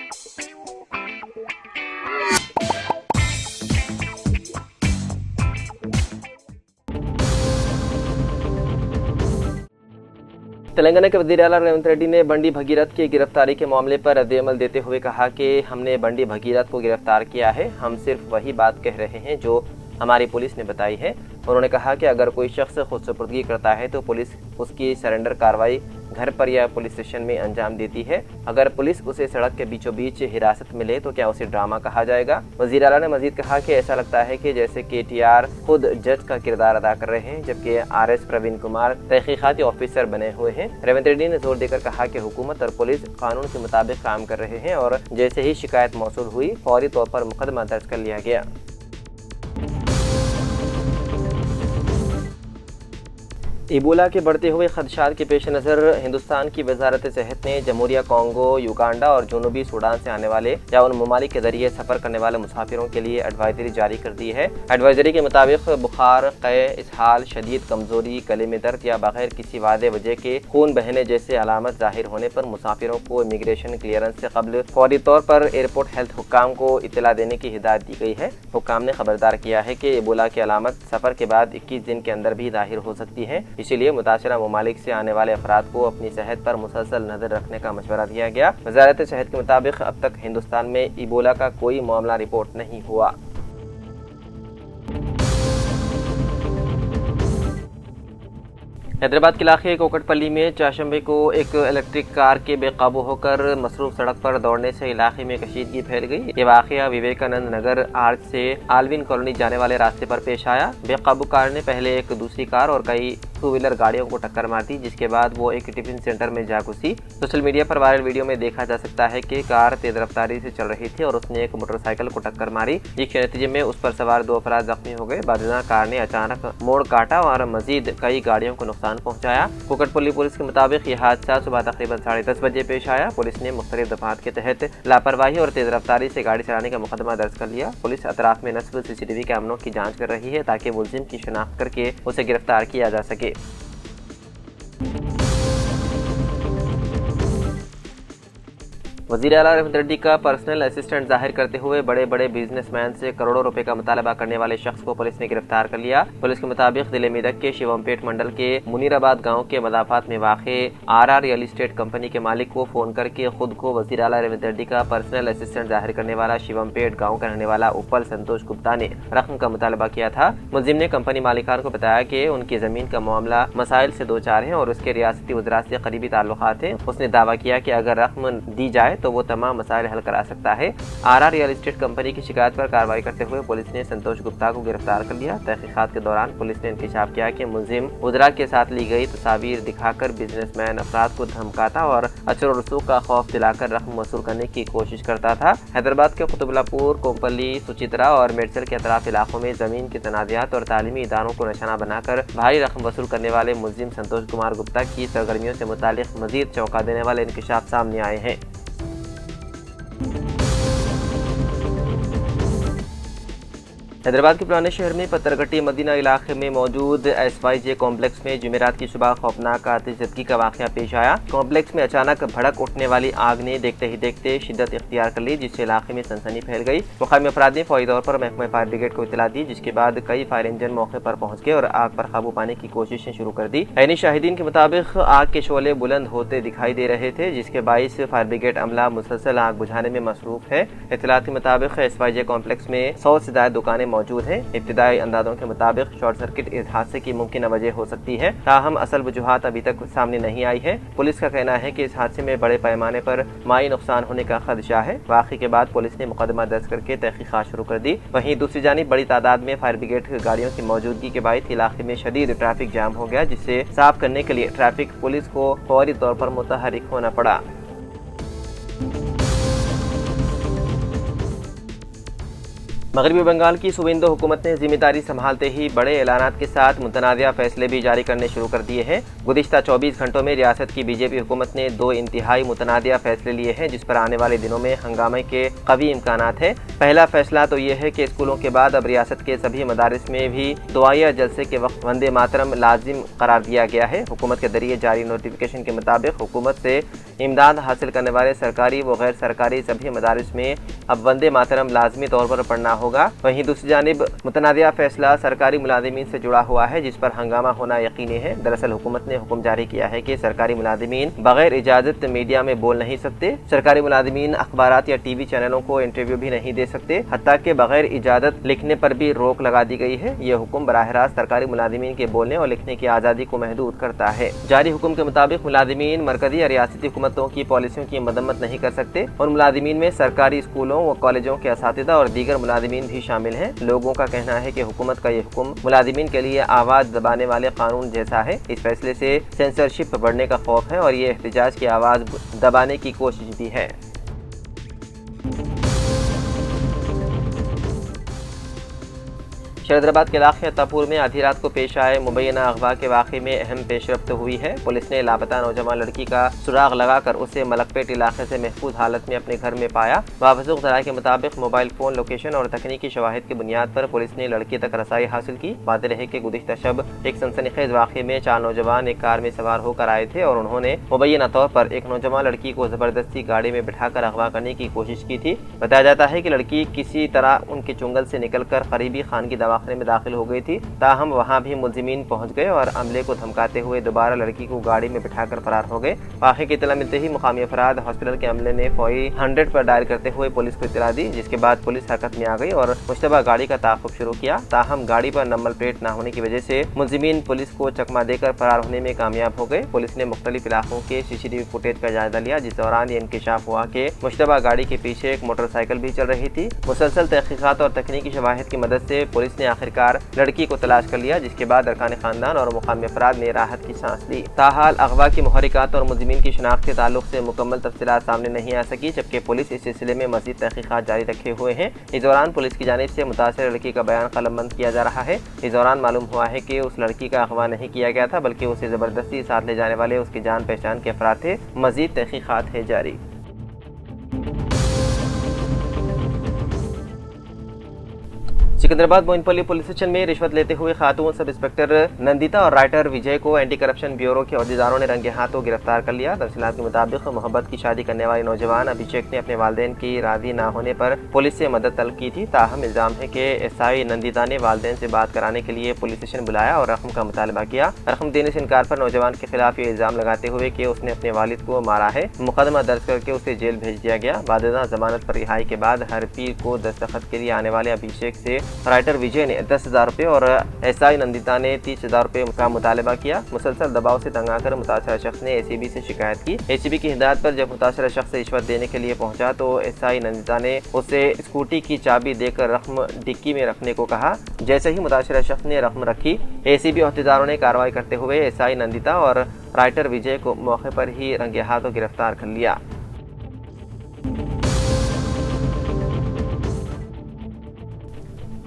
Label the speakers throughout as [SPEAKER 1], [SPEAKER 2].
[SPEAKER 1] तेलंगाना के वज़ीर आला रेवंत रेड्डी ने बंडी भगीरथ की गिरफ्तारी के मामले पर रद्द-ए-अमल देते हुए कहा कि हमने बंडी भगीरथ को गिरफ्तार किया है, हम सिर्फ वही बात कह रहे हैं जो हमारी पुलिस ने बताई है। उन्होंने कहा कि अगर कोई शख्स खुद सुपुर्दगी करता है तो पुलिस उसकी सरेंडर कार्रवाई घर पर या पुलिस स्टेशन में अंजाम देती है। अगर पुलिस उसे सड़क के बीचों बीच हिरासत में ले तो क्या उसे ड्रामा कहा जाएगा। वज़ीर आला ने मजीद कहा कि ऐसा लगता है कि जैसे KTR खुद जज का किरदार अदा कर रहे हैं, जबकि RS प्रवीण कुमार तहकीकाती ऑफिसर बने हुए हैं। रेवंत रेड्डी ने जोर देकर कहा कि हुकूमत और पुलिस कानून के मुताबिक काम कर रहे हैं और जैसे ही शिकायत मौसूल हुई फौरी तौर पर मुकदमा दर्ज कर लिया गया। इबोला के बढ़ते हुए खदशात के पेश नज़र हिंदुस्तान की वजारत सेहत ने जमहूरिया कॉन्गो, युगांडा और जनूबी सूडान से आने वाले या उन ममालिक के जरिए सफ़र करने वाले मुसाफिरों के लिए एडवाइजरी जारी कर दी है। एडवाइजरी के मुताबिक बुखार, क़य, इसहाल, शदीद कमज़ोरी, गले में दर्द या बगैर किसी वादे वजह के खून बहने जैसे अलामत ज़ाहिर होने पर मुसाफिरों को इमिग्रेशन क्लियरेंस से कबल फौरी तौर पर एयरपोर्ट हेल्थ हुक्काम को इत्तला देने की हिदायत दी गई है। हुक्काम ने खबरदार किया है कि इबोला की अलामत सफ़र के बाद 21 दिन के अंदर भी ज़ाहिर हो सकती है, इसीलिए मुतासरा ममालिक से आने वाले अफराद को अपनी सेहत पर मुसलसल नजर रखने का मशवरा दिया गया। वजारत सेहत के मुताबिक अब तक हिंदुस्तान में इबोला का कोई मामला रिपोर्ट नहीं हुआ। हैदराबाद के इलाके कोकटपल्ली में चाशंबे को एक इलेक्ट्रिक कार के बेकाबू होकर मसरूफ सड़क पर दौड़ने से इलाके में कशीदगी फैल गई। ये वाकया विवेकानंद नगर आर्च से आलविन कॉलोनी जाने वाले रास्ते पर पेश आया। बेकाबू कार ने पहले एक दूसरी कार और कई टू व्हीलर गाड़ियों को टक्कर मार दी, जिसके बाद वो एक टिफिन सेंटर में जा घुसी। सोशल मीडिया पर वायरल वीडियो में देखा जा सकता है कि कार तेज रफ्तारी से चल रही थी और उसने एक मोटरसाइकिल को टक्कर मारी, जिसके नतीजे में उस पर सवार 2 अफराद जख्मी हो गए। बादशाह कार ने अचानक मोड़ काटा और मजीद कई गाड़ियों को नुकसान पहुंचाया। कोकटपल्ली पुलिस के मुताबिक यह हादसा सुबह तकरीबन 10:30 बजे पेश आया। पुलिस ने मुख्तलिफ दफात के तहत लापरवाही और तेज रफ्तारी से गाड़ी चलाने का मुकदमा दर्ज कर लिया। पुलिस अतराफ में नस्ब CCTV कैमरों की जाँच कर रही है ताकि मुलजिम की शिनाख्त करके उसे गिरफ्तार किया जा सके। वज़ीर आला रेवंत रेड्डी का पर्सनल असिस्टेंट जाहिर करते हुए बड़े बड़े बिजनेसमैन से करोड़ों रुपए का मुतालबा करने वाले शख्स को पुलिस ने गिरफ्तार कर लिया। पुलिस के मुताबिक जिले मेदक के शिवमपेट मंडल के मुनीराबाद गांव के मदाफात में वाक़े RR रियल एस्टेट कंपनी के मालिक को फोन करके खुद को वज़ीर आला रेवंत रेड्डी का पर्सनल असिस्टेंट जाहिर करने वाला शिवमपेट गाँव का रहने वाला उपल संतोष गुप्ता ने रकम का मुतालबा किया था। मुलजिम ने कंपनी मालिकान को बताया कि उनकी जमीन का मामला मसाइल से 2 4 है और उसके रियासती वज़रा से करीबी ताल्लुकात हैं। उसने दावा किया कि अगर रकम दी जाए तो वो तमाम मसाइल हल करा सकता है। RR रियल एस्टेट कंपनी की शिकायत पर कार्रवाई करते हुए पुलिस ने संतोष गुप्ता को गिरफ्तार कर लिया। तहकीकात के दौरान पुलिस ने इंकशाफ किया कि मुलजिम उजरा के साथ ली गई तस्वीर दिखाकर बिजनेसमैन अफराद को धमकाता और अचर और रसूख का खौफ दिलाकर रकम वसूल करने की कोशिश करता था। हैदराबाद के कुतुबुल्लापुर, कोम्पल्ली, सुचित्रा और मेडचल के अतराफ इलाकों में जमीन के तनाज़ात और तालीमी इदारों को निशाना बनाकर भारी रकम वसूल करने वाले मुलजिम संतोष कुमार गुप्ता की सरगर्मियों से मुतालिक मजीद चौंका देने वाले इंकशाफ सामने आए हैं। हैदराबाद के पुराने शहर में पत्थरगट्टी मदीना इलाके में मौजूद SYJ कॉम्प्लेक्स में जुमेरात की सुबह खौफनाक आतिशज़दगी का वाक़या पेश आया। कॉम्प्लेक्स में अचानक भड़क उठने वाली आग ने देखते ही देखते शिद्दत इख्तियार कर ली, जिससे इलाके में सनसनी फैल गई। मुक़ामी अफराद ने फौरी तौर पर महकमा फायर ब्रिगेड को इत्तला दी, जिसके बाद कई फायर इंजन मौके पर पहुंच गए और आग पर काबू पाने की कोशिशें शुरू कर दी। ऐनी शाहिदीन के मुताबिक आग के शोले बुलंद होते दिखाई दे रहे थे, जिसके बाइस फायर ब्रिगेड अमला मुसलसल आग बुझाने में मसरूफ है। इत्तलात के मुताबिक SYJ कॉम्प्लेक्स में 100 से ज़्यादा दुकानें मौजूद हैं। इब्तिदाई अंदाजों के मुताबिक शॉर्ट सर्किट इस हादसे की मुमकिन वजह हो सकती है, ताहम असल वजूहात अभी तक सामने नहीं आई है। पुलिस का कहना है कि इस हादसे में बड़े पैमाने पर माली नुकसान होने का खदशा है। वाक़े के बाद पुलिस ने मुकदमा दर्ज करके तहकीकात शुरू कर दी। वहीं दूसरी जानिब बड़ी तादाद में फायर ब्रिगेड गाड़ियों की मौजूदगी के बायस इलाके में शदीद ट्रैफिक जाम हो गया, जिससे साफ करने के लिए ट्रैफिक पुलिस को फौरी तौर पर मुतहरिक होना पड़ा। मगरबी बंगाल की सूबेंदु हुकूमत ने जिम्मेदारी संभालते ही बड़े ऐलानात के साथ मुतनाज़िया फैसले भी जारी करने शुरू कर दिए हैं। गुज़िश्ता 24 घंटों में रियासत की बीजेपी हुकूमत ने 2 इंतहाई मुतनाज़िया फैसले लिए हैं, जिस पर आने वाले दिनों में हंगामे के कवी इम्कानात हैं। पहला फैसला तो ये है कि स्कूलों के बाद अब रियासत के सभी मदारिस में भी दुआया जलसे के वक्त वंदे मातरम लाजिम करार दिया गया है। हुकूमत के जरिए जारी नोटिफिकेशन के मुताबिक हुकूमत से इमदाद हासिल करने वाले सरकारी व गैर सरकारी सभी मदारिस में अब वंदे मातरम लाजमी तौर पर पढ़ना होगा। वहीं दूसरी जानिब मुतनाज़िया फैसला सरकारी मुलाजिमीन से जुड़ा हुआ है, जिस पर हंगामा होना यकीनी है। दरअसल हुकूमत ने हुक्म जारी किया है कि सरकारी मुलाजिमीन बगैर इजाज़त मीडिया में बोल नहीं सकते। सरकारी मुलाजिमीन अखबारात या टीवी चैनलों को इंटरव्यू भी नहीं दे सकते, हत्ता के बगैर इजाज़त लिखने पर भी रोक लगा दी गई है। ये हुक्म बराह रास्त सरकारी मुलाजिमीन के बोलने और लिखने की आज़ादी को महदूद करता है। जारी हुक्म के मुताबिक मुलाजिमीन मरकजी या रियासती हुकूमतों की पॉलिसियों की मदम्मत नहीं कर सकते और मुलाजिमीन में सरकारी स्कूलों व कॉलेजों के असातिज़ा और दीगर मुलाजिमीन भी शामिल हैं। लोगों का कहना है कि हुकूमत का ये हुक्म मुलाजिमीन के लिए आवाज़ दबाने वाले कानून जैसा है। इस फैसले से सेंसरशिप बढ़ने का खौफ है और ये एहतजाज की आवाज़ दबाने की कोशिश भी है। शहजादाबाद के इलाके अत्तापुर में आधी रात को पेश आए मुबैना अगवा के वाक़े में अहम पेशरफ्त हुई है। पुलिस ने लापता नौजवान लड़की का सुराग लगाकर उसे मलकपेट इलाके से महफूज हालत में अपने घर में पाया। वाबस्तुक ज़राए के मुताबिक मोबाइल फ़ोन लोकेशन और तकनीकी शवाहिद की बुनियाद पर पुलिस ने लड़की तक रसाई हासिल की। वाज़ेह रहे कि गुज़िश्ता शब एक सनसनीखेज़ वाक़े में 4 नौजवान एक कार में सवार होकर आए थे और उन्होंने मुबैना तौर पर एक नौजवान लड़की को ज़बरदस्ती गाड़ी में बिठाकर अगवा करने की कोशिश की थी। बताया जाता है कि लड़की किसी तरह उनके चुंगल से निकलकर करीबी खानगी दवाखाने में दाखिल हो गई थी। ताहम वहां भी मुलजिमीन पहुंच गए और अमले को धमकाते हुए दोबारा लड़की को गाड़ी में बिठाकर फरार हो गए। वाक़े की इत्तला मिलते ही मुकामी अफराद हॉस्पिटल के अमले ने फौरी 100 पर डायल करते हुए पुलिस को इत्तला दी, जिसके बाद पुलिस हरकत में आ गई और मुश्तबा गाड़ी का ताक़ुब शुरू किया। ताहम गाड़ी पर नंबर प्लेट न होने की वजह से मुलजिमीन पुलिस को चकमा देकर फरार होने में कामयाब हो गए। पुलिस ने मुख्तलिफ इलाकों के CCTV फुटेज का जायजा लिया, जिस दौरान ये इंकशाफ हुआ कि मुश्तबा गाड़ी के पीछे एक मोटरसाइकिल भी चल रही थी। मुसलसल तहकीकात और तकनीकी शवाहिद की मदद से पुलिस ने आखिरकार लड़की को तलाश कर लिया, जिसके बाद अरकान खानदान और मुकामी अफराद ने राहत की सांस ली। ताहाल अगवा की मुहरिकात और मुलजिमीन की शनाख्त के ताल्लुक से मुकम्मल तफसीलात सामने नहीं आ सकी, जबकि पुलिस इस सिलसिले में मज़ीद तहकीकात जारी रखे हुए हैं। इस दौरान पुलिस की जानिब से मुतासिर लड़की का बयान कलमबंद किया जा रहा है। इस दौरान मालूम हुआ है कि उस लड़की का अगवा नहीं किया गया था, बल्कि उसे ज़बरदस्ती साथ ले जाने वाले उसकी जान पहचान के अफराद थे। मज़ीद तहकीकात है जारी। सिकंदराबाद मोइनपल्ली पुलिस स्टेशन में रिश्वत लेते हुए खातून सब इंस्पेक्टर नंदिता और राइटर विजय को एंटी करप्शन ब्यूरो के अहदेदारों ने रंगे हाथों गिरफ्तार कर लिया। तफसीलात के मुताबिक मोहब्बत की शादी करने वाले नौजवान अभिषेक ने अपने वालिदैन की राजी न होने पर पुलिस से मदद तलब की थी। ताहम इल्जाम है कि SI नंदिता ने वालिदैन से बात कराने के लिए पुलिस स्टेशन बुलाया और रकम का मुतालबा किया। रकम देने से इनकार पर नौजवान के खिलाफ ये इल्जाम लगाते हुए कि उसने अपने वालिद को मारा है, मुकदमा दर्ज करके उसे जेल भेज दिया गया। बादशाह जमानत पर रिहाई के बाद हर पीर को दस्तखत के लिए आने वाले अभिषेक से राइटर विजय ने 10,000 रुपये और SI नंदिता ने 30,000 रुपये का मुतालबा किया। मुसलसल दबाव से तंग आकर मुतासरा शख्स ने ACB से शिकायत की। ACB की हिदायत पर जब मुतासरा शख्स रिश्वत देने के लिए पहुंचा तो SI नंदिता ने उसे स्कूटी की चाबी देकर रकम डिक्की में रखने को कहा। जैसे ही मुतासरा शख्स ने रकम रखी, ACB अहदेदारों ने कार्रवाई करते हुए SI नंदिता और राइटर विजय को मौके पर ही रंगे हाथों गिरफ्तार कर लिया।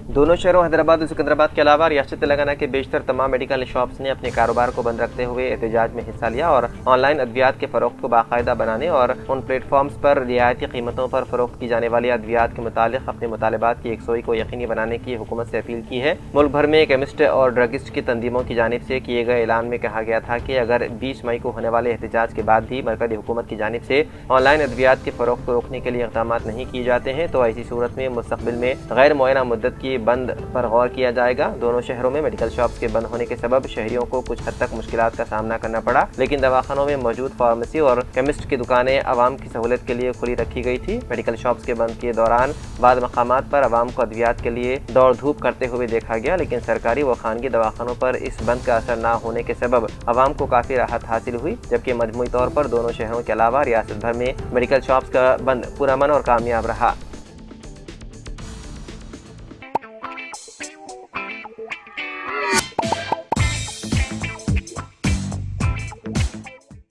[SPEAKER 1] दोनों शहरों हैदराबाद और सिकंदराबाद के अलावा रियासत तेलंगाना के बेशतर तमाम मेडिकल शॉप्स ने अपने कारोबार को बंद रखते हुए एहतजाज में हिस्सा लिया और ऑनलाइन अद्वियात के फरोख्त को बाकायदा बनाने और उन प्लेटफॉर्म्स पर रियायती कीमतों पर फरोख्त की जाने वाली अद्वियात के मुतालिक अपने मुतालबात की यकसोई को यकीनी बनाने की हुकूमत से अपील की है। मुल्क भर में केमिस्ट और ड्रगिस्ट की तंजीमों की जानिब से किए गए ऐलान में कहा गया था कि अगर 20 मई को होने वाले एहतजाज के बाद भी मरकज़ी हुकूमत की जानिब से ऑनलाइन अद्वियात के फरोख्त को रोकने के लिए इक़दाम नहीं किए जाते हैं तो ऐसी सूरत में मुस्तक़बिल में गैर मुअय्यना मुद्दत की बंद पर गौर किया जाएगा। दोनों शहरों में मेडिकल शॉप्स के बंद होने के सबब शहरियों को कुछ हद तक मुश्किलात का सामना करना पड़ा, लेकिन दवाखानों में मौजूद फार्मेसी और केमिस्ट की दुकानें आवाम की सहूलत के लिए खुली रखी गई थी। मेडिकल शॉप्स के बंद के दौरान बाद मकामात पर आवाम को अद्वियात के लिए दौड़ धूप करते हुए देखा गया, लेकिन सरकारी व खानगी दवाखानों पर इस बंद का असर न होने के सबब आवाम को काफ़ी राहत हासिल हुई, जबकि मजमूई तौर पर दोनों शहरों के अलावा रियासत भर में मेडिकल शॉप्स का बंद पुरअमन और कामयाब रहा।